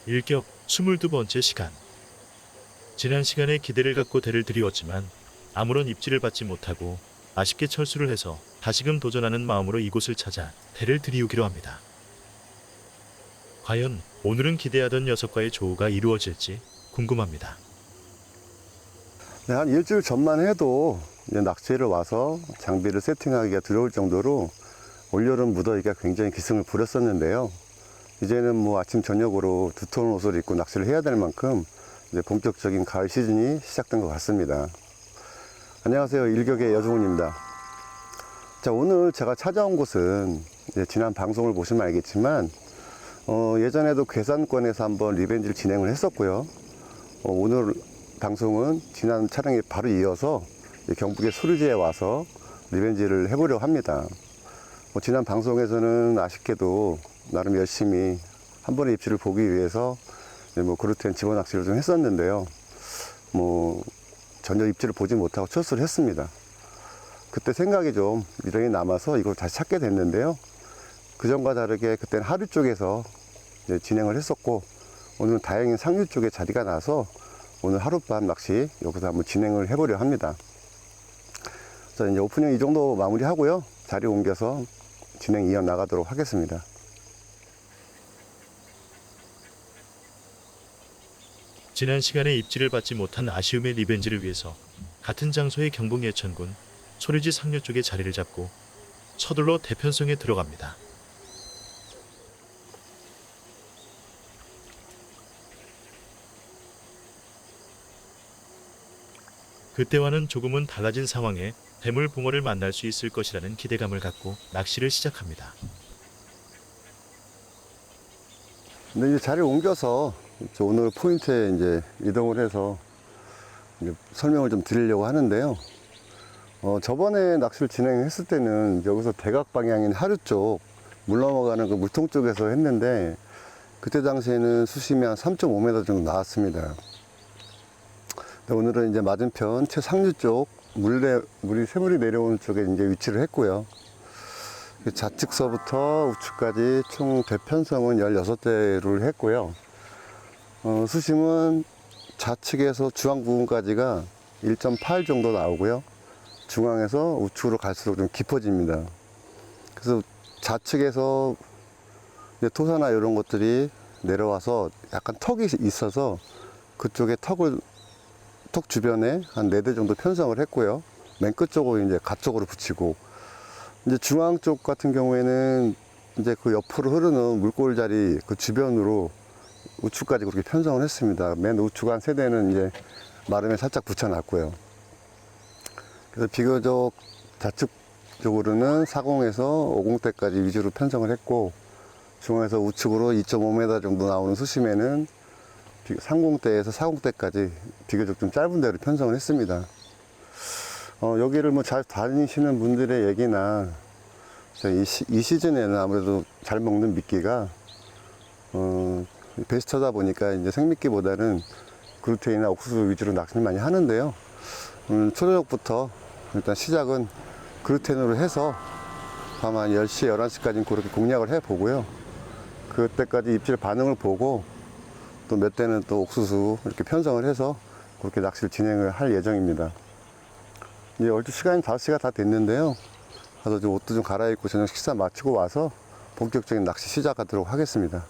일격 22번째 시간. 지난 시간에 기대를 갖고 대를 들이웠지만 아무런 입질을 받지 못하고 아쉽게 철수를 해서 다시금 도전하는 마음으로 이곳을 찾아 대를 들이우기로 합니다. 과연 오늘은 기대하던 녀석과의 조우가 이루어질지 궁금합니다. 네, 한 일주일 전만 해도 이제 낚시를 와서 장비를 세팅하기가 두려울 정도로 올여름 무더위가 굉장히 기승을 부렸었는데요. 이제는 뭐 아침 저녁으로 두터운 옷을 입고 낚시를 해야 될 만큼 이제 본격적인 가을 시즌이 시작된 것 같습니다. 안녕하세요, 일격의 여중훈입니다. 자, 오늘 제가 찾아온 곳은 이제 지난 방송을 보시면 알겠지만 예전에도 괴산권에서 한번 리벤지를 진행을 했었고요. 오늘 방송은 지난 촬영에 바로 이어서 경북의 소류지에 와서 리벤지를 해보려고 합니다. 지난 방송에서는 아쉽게도 나름 열심히 한 번의 입질을 보기 위해서 그루텐 집어낚시를 좀 했었는데요. 전혀 입질을 보지 못하고 철수를 했습니다. 그때 생각이 좀 미련이 남아서 이걸 다시 찾게 됐는데요. 그전과 다르게 그때는 하류 쪽에서 진행을 했었고, 오늘은 다행히 상류 쪽에 자리가 나서 오늘 하룻밤 낚시 여기서 한번 진행을 해보려 합니다. 자, 이제 오프닝 이 정도 마무리하고요. 자리 옮겨서 진행 이어나가도록 하겠습니다. 지난 시간에 입질을 받지 못한 아쉬움의 리벤지를 위해서 같은 장소의 경북 예천군 소류지 상류 쪽에 자리를 잡고 서둘러 대편성에 들어갑니다. 그때와는 조금은 달라진 상황에 대물 붕어를 만날 수 있을 것이라는 기대감을 갖고 낚시를 시작합니다. 근데 이제 자리를 옮겨서 오늘 포인트에 이제 이동을 해서 이제 설명을 좀 드리려고 하는데요. 저번에 낚시를 진행했을 때는 여기서 대각 방향인 하류 쪽, 물 넘어가는 그 물통 쪽에서 했는데, 그때 당시에는 수심이 한 3.5m 정도 나왔습니다. 오늘은 이제 맞은편 최상류 쪽, 새물이 내려오는 쪽에 이제 위치를 했고요. 좌측서부터 우측까지 총 대편성은 16대를 했고요. 수심은 좌측에서 중앙 부분까지가 1.8 정도 나오고요. 중앙에서 우측으로 갈수록 좀 깊어집니다. 그래서 좌측에서 토사나 이런 것들이 내려와서 약간 턱이 있어서 그쪽에 턱 주변에 한 4대 정도 편성을 했고요. 맨 끝쪽으로 이제 가쪽으로 붙이고, 이제 중앙 쪽 같은 경우에는 이제 그 옆으로 흐르는 물골 자리 그 주변으로 우측까지 그렇게 편성을 했습니다. 맨 우측 한 3대는 이제 마름에 살짝 붙여놨고요. 그래서 비교적 좌측 쪽으로는 40에서 50대까지 위주로 편성을 했고, 중앙에서 우측으로 2.5m 정도 나오는 수심에는 30대에서 40대까지 비교적 좀 짧은 데로 편성을 했습니다. 여기를 뭐 잘 다니시는 분들의 얘기나 이 시즌에는 아무래도 잘 먹는 미끼가 베스트다 보니까 이제 생미끼보다는 그루텐이나 옥수수 위주로 낚시를 많이 하는데요. 초저녁부터 일단 시작은 그루텐으로 해서 밤 한 10시, 11시까지는 그렇게 공략을 해 보고요. 그때까지 입질 반응을 보고 또 몇 대는 또 옥수수 이렇게 편성을 해서 그렇게 낚시를 진행을 할 예정입니다. 이제 얼추 시간이 5시가 다 됐는데요. 가서 좀 옷도 좀 갈아입고 저녁 식사 마치고 와서 본격적인 낚시 시작하도록 하겠습니다.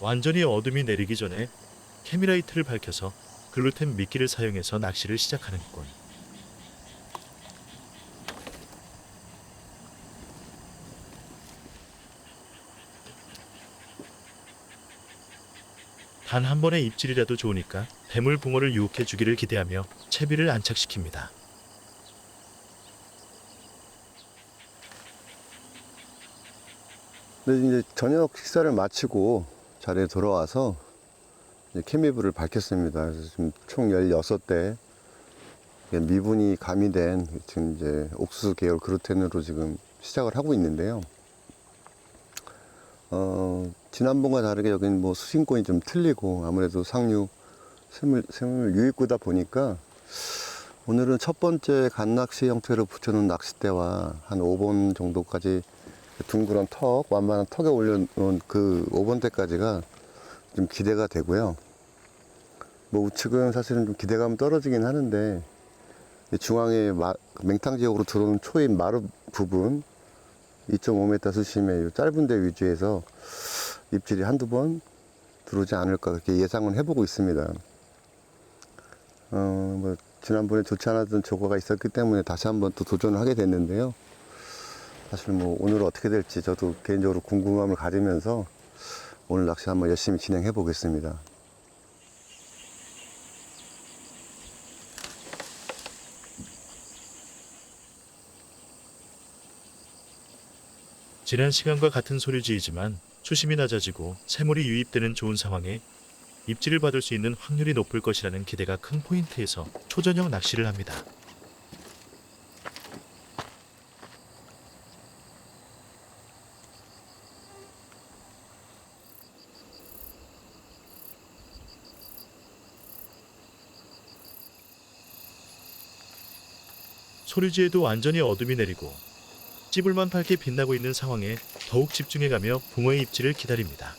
완전히 어둠이 내리기 전에 캐미라이트를 밝혀서 글루텐 미끼를 사용해서 낚시를 시작하는 꼴. 단 한 번의 입질이라도 좋으니까 대물 붕어를 유혹해 주기를 기대하며 채비를 안착시킵니다. 근데 이제 저녁 식사를 마치고 자리에 돌아와서 이제 케미불을 밝혔습니다. 그래서 지금 총 16대 미분이 가미된 지금 이제 옥수수 계열 그루텐으로 지금 시작을 하고 있는데요. 지난번과 다르게 여기는 뭐 수심권이 좀 틀리고 아무래도 상류 생물 유입구다 보니까 오늘은 첫 번째 갓낚시 형태로 붙여놓은 낚싯대와 한 5번 정도까지 둥그런 턱, 완만한 턱에 올려놓은 그 5번대까지가 좀 기대가 되고요. 뭐 우측은 사실은 좀 기대감은 떨어지긴 하는데 중앙에 맹탕 지역으로 들어오는 초입 마루 부분 2.5m 수심의 이 짧은 데 위주에서 입질이 한두 번 들어오지 않을까 그렇게 예상은 해보고 있습니다. 뭐 지난번에 좋지 않았던 조과가 있었기 때문에 다시 한번 또 도전을 하게 됐는데요. 사실 뭐 오늘 어떻게 될지 저도 개인적으로 궁금함을 가지면서 오늘 낚시 한번 열심히 진행해 보겠습니다. 지난 시간과 같은 소리지이지만 수심이 낮아지고 새물이 유입되는 좋은 상황에 입질을 받을 수 있는 확률이 높을 것이라는 기대가 큰 포인트에서 초저녁 낚시를 합니다. 소리지에도 완전히 어둠이 내리고 찌불만 밝게 빛나고 있는 상황에 더욱 집중해가며 붕어의 입질을 기다립니다.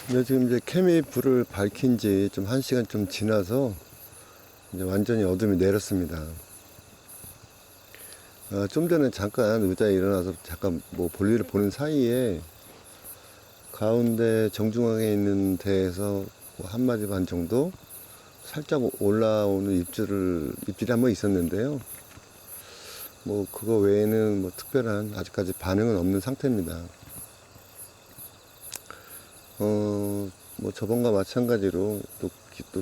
네, 지금 이제 케미 불을 밝힌 지 좀 1시간 좀 지나서 이제 완전히 어둠이 내렸습니다. 좀 전에 잠깐 의자에 일어나서 잠깐 뭐 볼일을 보는 사이에 가운데 정중앙에 있는 데에서 뭐 1마디 반 정도 살짝 올라오는 입질이 한번 있었는데요. 뭐 그거 외에는 뭐 특별한 아직까지 반응은 없는 상태입니다. 뭐 저번과 마찬가지로 또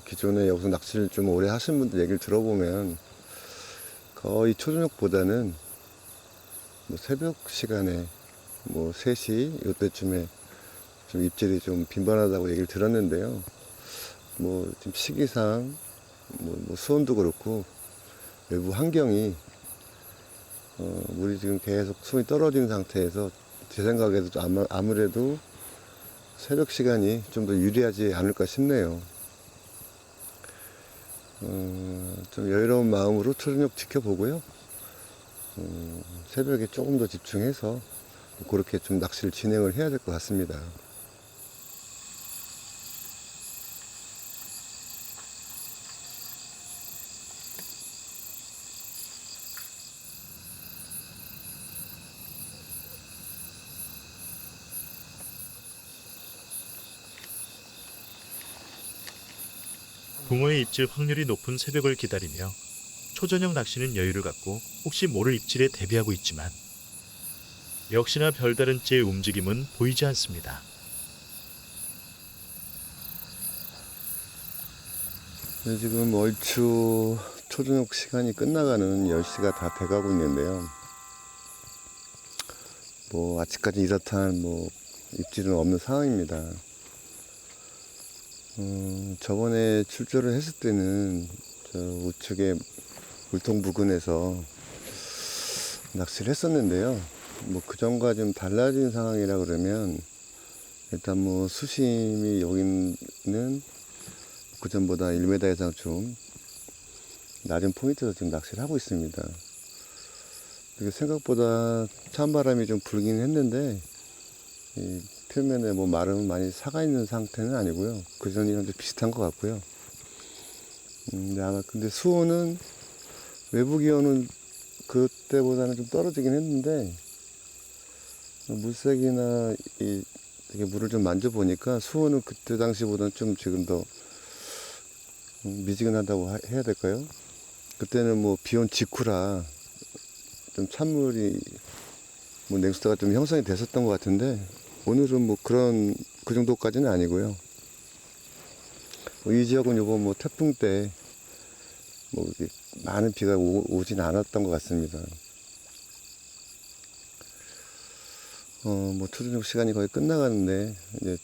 기존에 여기서 낚시를 좀 오래 하신 분들 얘기를 들어보면 거의 초저녁보다는 뭐 새벽 시간에 뭐 3시 요때쯤에 좀 입질이 좀 빈번하다고 얘기를 들었는데요. 뭐 지금 시기상 뭐 수온도 그렇고 외부 환경이 물이 지금 계속 수온이 떨어지는 상태에서 제 생각에도 아무래도 새벽 시간이 좀 더 유리하지 않을까 싶네요. 좀 여유로운 마음으로 초저녁 지켜보고요. 새벽에 조금 더 집중해서 그렇게 좀 낚시를 진행을 해야 될 것 같습니다. 붕어의 입질 확률이 높은 새벽을 기다리며 초저녁 낚시는 여유를 갖고 혹시 모를 입질에 대비하고 있지만 역시나 별다른 찌의 움직임은 보이지 않습니다. 네, 지금 얼추 초저녁 시간이 끝나가는 10시가 다 돼가고 있는데요. 뭐 아직까지 이렇다는 뭐 입질은 없는 상황입니다. 저번에 출조를 했을 때는 저 우측에 물통 부근에서 낚시를 했었는데요. 뭐 그전과 좀 달라진 상황이라 그러면 일단 뭐 수심이 여기는 그전보다 1m 이상 좀 낮은 포인트에서 지금 낚시를 하고 있습니다. 생각보다 찬바람이 좀 불긴 했는데 이 표면에 뭐 마름은 많이 사가 있는 상태는 아니고요. 그전이랑 좀 비슷한 것 같고요. 근데 수온은 외부 기온은 그때보다는 좀 떨어지긴 했는데 물색이나 이렇게 물을 좀 만져보니까 수온은 그때 당시보다는 좀 지금 더 미지근하다고 해야 될까요? 그때는 뭐 비온 직후라 좀 찬물이 뭐 냉수도가 좀 형성이 됐었던 것 같은데 오늘은 뭐 그 정도까지는 아니고요. 이 지역은 요번 뭐 태풍 때 뭐 많은 비가 오진 않았던 것 같습니다. 뭐 초저녁 시간이 거의 끝나가는데 이제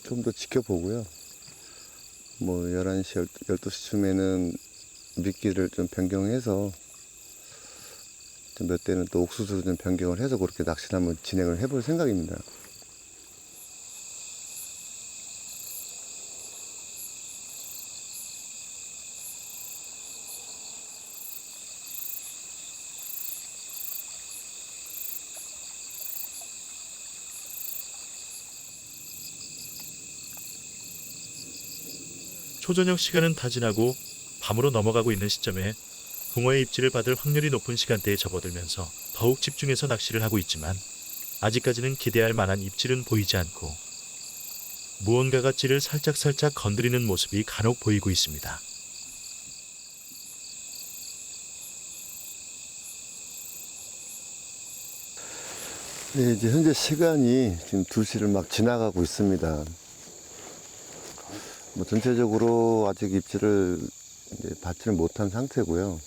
좀 더 지켜보고요. 뭐 11시, 12시쯤에는 미끼를 좀 변경해서 좀 몇 대는 또 옥수수로 좀 변경을 해서 그렇게 낚시를 한번 진행을 해볼 생각입니다. 초저녁 시간은 다 지나고 밤으로 넘어가고 있는 시점에 붕어의 입질을 받을 확률이 높은 시간대에 접어들면서 더욱 집중해서 낚시를 하고 있지만 아직까지는 기대할 만한 입질은 보이지 않고 무언가가 찌를 살짝살짝 건드리는 모습이 간혹 보이고 있습니다. 네, 이제 현재 시간이 지금 2시를 막 지나가고 있습니다. 뭐 전체적으로 아직 입질을 이제 받지는 못한 상태고요.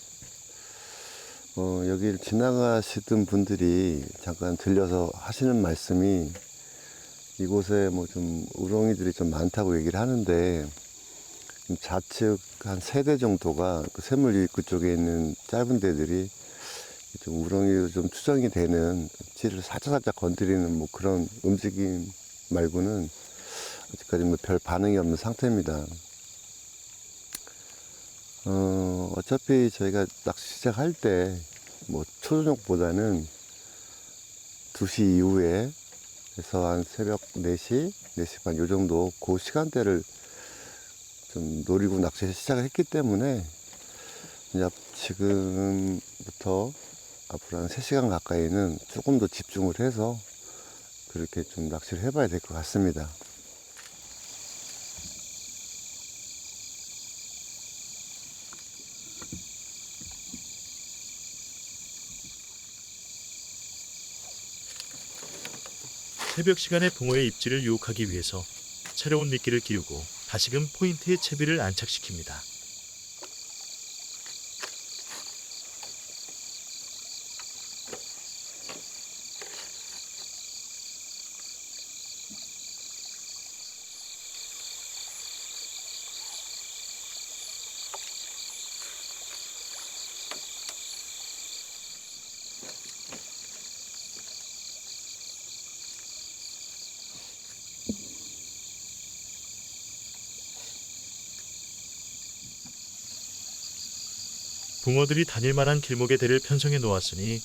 여기를 지나가시던 분들이 잠깐 들려서 하시는 말씀이 이곳에 뭐 좀 우렁이들이 좀 많다고 얘기를 하는데 좌측 한 3대 정도가 그 샘물 입구 쪽에 있는 짧은 데들이 좀 우렁이로 좀 추정이 되는 찌를 살짝살짝 건드리는 뭐 그런 움직임 말고는 아직까지 뭐 별 반응이 없는 상태입니다. 어차피 저희가 낚시 시작할 때 뭐 초저녁보다는 2시 이후에 해서 한 새벽 4시, 4시 반 요 정도 그 시간대를 좀 노리고 낚시 시작을 했기 때문에 이제 지금부터 앞으로 한 3시간 가까이는 조금 더 집중을 해서 그렇게 좀 낚시를 해봐야 될 것 같습니다. 새벽 시간에 붕어의 입질을 유혹하기 위해서 새로운 미끼를 끼우고 다시금 포인트에 채비를 안착시킵니다. 붕어들이 다닐 만한 길목에 대를 편성해 놓았으니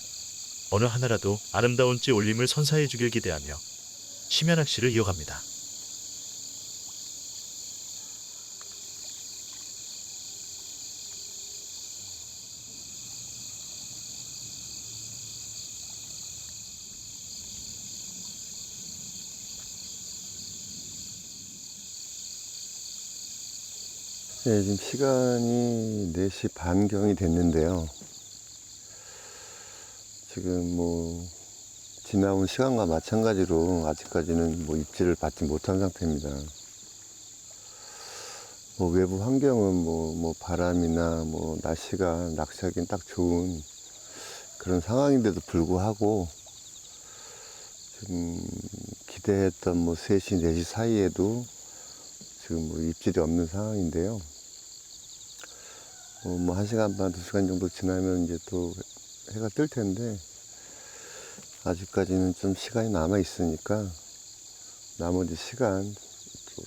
어느 하나라도 아름다운 찌 올림을 선사해 주길 기대하며 심야 낚시를 이어갑니다. 네, 지금 시간이 4시 반경이 됐는데요. 지금 뭐 지나온 시간과 마찬가지로 아직까지는 뭐 입질을 받지 못한 상태입니다. 뭐 외부 환경은 뭐 바람이나 뭐 날씨가 낚시하기엔 딱 좋은 그런 상황인데도 불구하고 지금 기대했던 뭐 3시, 4시 사이에도 지금 뭐 입질이 없는 상황인데요. 뭐 1시간 반, 2시간 정도 지나면 이제 또 해가 뜰 텐데 아직까지는 좀 시간이 남아 있으니까 나머지 시간 좀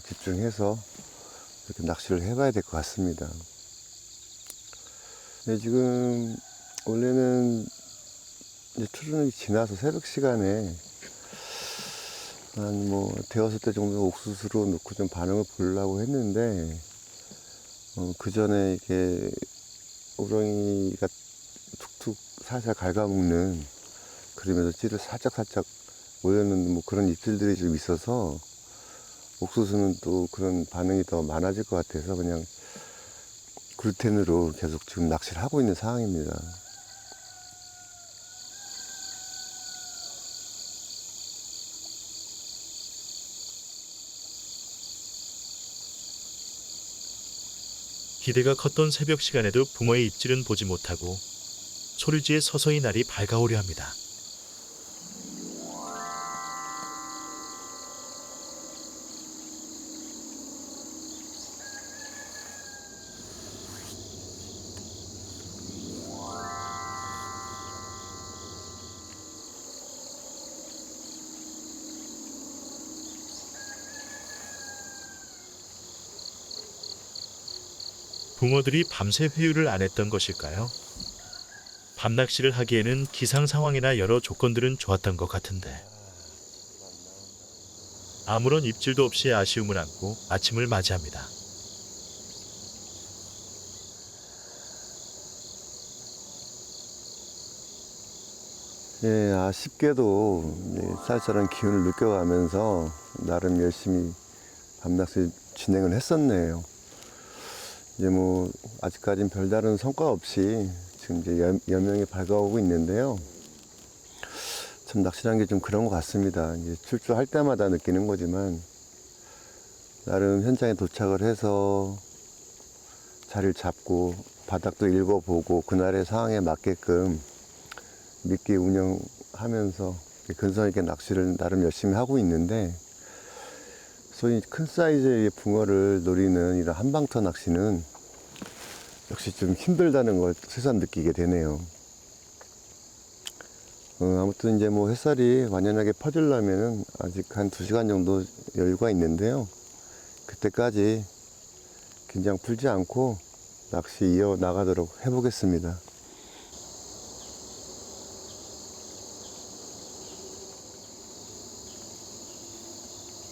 집중해서 이렇게 낚시를 해봐야 될 것 같습니다. 네, 지금 원래는 이제 초저녁이 지나서 새벽 시간에 한 뭐 대여섯 대 정도 옥수수로 넣고 좀 반응을 보려고 했는데 그 전에 이게 우렁이가 툭툭 살살 갉아먹는 그러면서 찌를 살짝살짝 올려놓는 뭐 그런 입질들이 좀 있어서 옥수수는 또 그런 반응이 더 많아질 것 같아서 그냥 글루텐으로 계속 지금 낚시를 하고 있는 상황입니다. 기대가 컸던 새벽 시간에도 붕어의 입질은 보지 못하고 소류지에 서서히 날이 밝아오려 합니다. 붕어들이 밤새 회유를 안 했던 것일까요? 밤낚시를 하기에는 기상 상황이나 여러 조건들은 좋았던 것 같은데 아무런 입질도 없이 아쉬움을 안고 아침을 맞이합니다. 예, 아쉽게도 이제 쌀쌀한 기운을 느껴가면서 나름 열심히 밤낚시 진행을 했었네요. 이제 뭐 아직까진 별다른 성과 없이 지금 이제 여명이 밝아오고 있는데요. 참 낚시라는 게 좀 그런 것 같습니다. 이제 출조할 때마다 느끼는 거지만 나름 현장에 도착을 해서 자리를 잡고 바닥도 읽어보고 그날의 상황에 맞게끔 미끼 운영하면서 근성 있게 낚시를 나름 열심히 하고 있는데 소위 큰 사이즈의 붕어를 노리는 이런 한방터 낚시는 역시 좀 힘들다는 걸 새삼 느끼게 되네요. 아무튼 이제 뭐 햇살이 완연하게 퍼지려면은 아직 한 2시간 정도 여유가 있는데요. 그때까지 긴장 풀지 않고 낚시 이어 나가도록 해보겠습니다.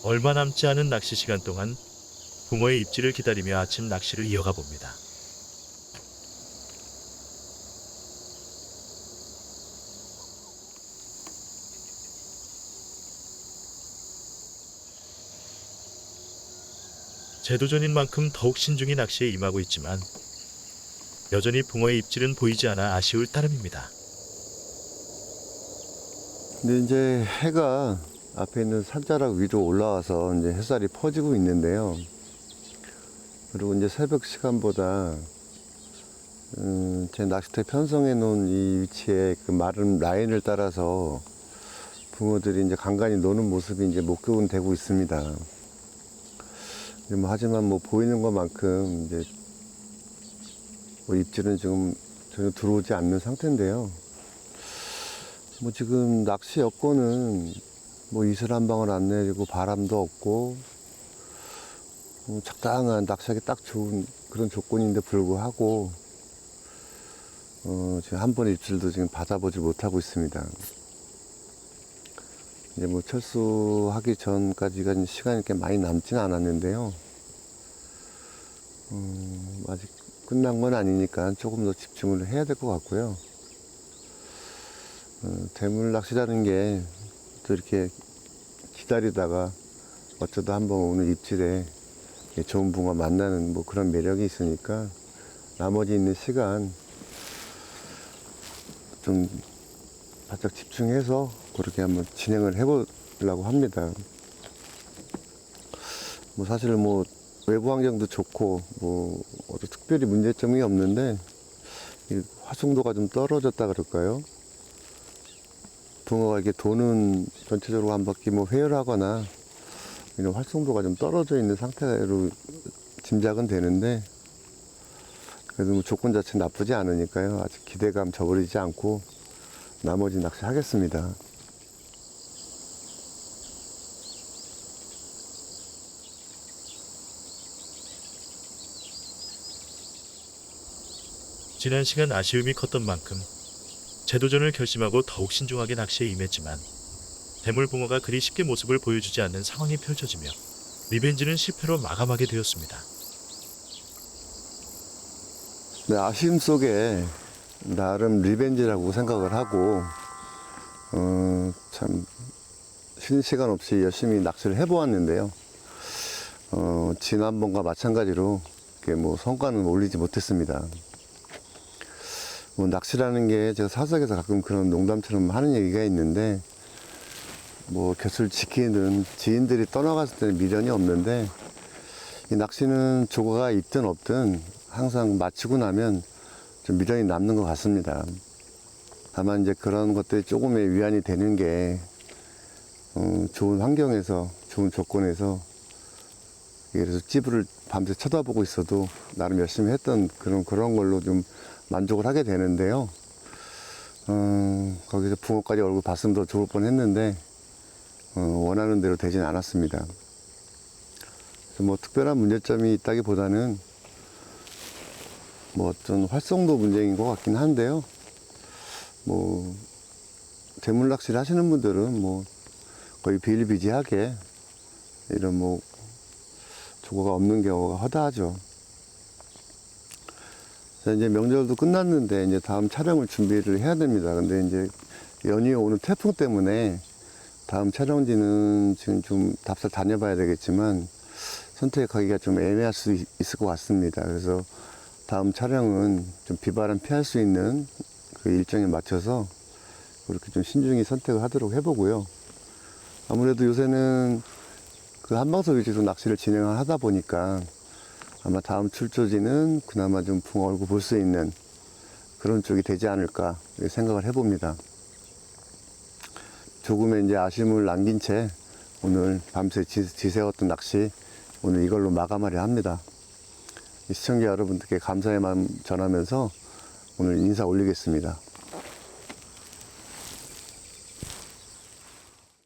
얼마 남지 않은 낚시 시간 동안 붕어의 입질을 기다리며 아침 낚시를 이어가 봅니다. 재도전인 만큼 더욱 신중히 낚시에 임하고 있지만 여전히 붕어의 입질은 보이지 않아 아쉬울 따름입니다. 근데 이제 해가 앞에 있는 산자락 위로 올라와서 이제 햇살이 퍼지고 있는데요. 그리고 이제 새벽 시간보다 제 낚싯대 편성해 놓은 이 위치에 그 마른 라인을 따라서 붕어들이 이제 간간히 노는 모습이 이제 목격은 되고 있습니다. 뭐 하지만 뭐 보이는 것만큼 이제 뭐 입질은 지금 전혀 들어오지 않는 상태인데요. 뭐 지금 낚시 여건은 뭐 이슬 한 방울 안 내리고 바람도 없고 적당한 낚시하기 딱 좋은 그런 조건인데 불구하고 지금 한 번 입질도 지금 받아보지 못하고 있습니다. 이제 뭐 철수하기 전까지가 시간이 이렇게 많이 남지는 않았는데요. 아직 끝난 건 아니니까 조금 더 집중을 해야 될 것 같고요. 대물 낚시라는 게 또 이렇게 기다리다가 어쩌다 한번 오는 입질에 좋은 붕어 만나는 뭐 그런 매력이 있으니까 나머지 있는 시간 좀 바짝 집중해서 그렇게 한번 진행을 해보려고 합니다. 뭐 사실 뭐 외부 환경도 좋고 뭐 어떤 특별히 문제점이 없는데 이 활성도가 좀 떨어졌다 그럴까요? 붕어가 이렇게 도는 전체적으로 한 바퀴 뭐 회열하거나 이런 활성도가 좀 떨어져 있는 상태로 짐작은 되는데 그래도 뭐 조건 자체 나쁘지 않으니까요. 아직 기대감 저버리지 않고 나머지 낚시 하겠습니다. 지난 시간 아쉬움이 컸던 만큼 재도전을 결심하고 더욱 신중하게 낚시에 임했지만 대물붕어가 그리 쉽게 모습을 보여주지 않는 상황이 펼쳐지며 리벤지는 실패로 마감하게 되었습니다. 네, 아쉬움 속에 나름 리벤지라고 생각을 하고 참 쉬는 시간 없이 열심히 낚시를 해보았는데요. 지난번과 마찬가지로 이렇게 뭐 성과는 올리지 못했습니다. 뭐 낚시라는 게 제가 사석에서 가끔 그런 농담처럼 하는 얘기가 있는데 뭐 곁을 지키는 지인들이 떠나갔을 때는 미련이 없는데 이 낚시는 조과가 있든 없든 항상 마치고 나면 좀 미련이 남는 것 같습니다. 다만 이제 그런 것들이 조금의 위안이 되는 게 좋은 환경에서 좋은 조건에서 예를 들어서 찌부를 밤새 쳐다보고 있어도 나름 열심히 했던 그런 걸로 좀 만족을 하게 되는데요. 거기서 붕어까지 얼굴 봤으면 더 좋을 뻔 했는데 원하는 대로 되진 않았습니다. 그래서 뭐 특별한 문제점이 있다기보다는 뭐 어떤 활성도 문제인 것 같긴 한데요. 뭐 대물 낚시를 하시는 분들은 뭐 거의 비일비재하게 이런 뭐 조거가 없는 경우가 허다하죠. 자, 이제 명절도 끝났는데 이제 다음 촬영을 준비를 해야 됩니다. 근데 이제 연이어 오는 태풍 때문에 다음 촬영지는 지금 좀 답사 다녀봐야 되겠지만 선택하기가 좀 애매할 수 있을 것 같습니다. 그래서 다음 촬영은 좀 비바람 피할 수 있는 그 일정에 맞춰서 그렇게 좀 신중히 선택을 하도록 해보고요. 아무래도 요새는 그 한방석 위주로 낚시를 진행을 하다 보니까 아마 다음 출조지는 그나마 좀 붕어 얼굴 볼 수 있는 그런 쪽이 되지 않을까 생각을 해봅니다. 조금의 이제 아쉬움을 남긴 채 오늘 밤새 지새웠던 낚시 오늘 이걸로 마감하려 합니다. 시청자 여러분들께 감사의 마음 전하면서 오늘 인사 올리겠습니다.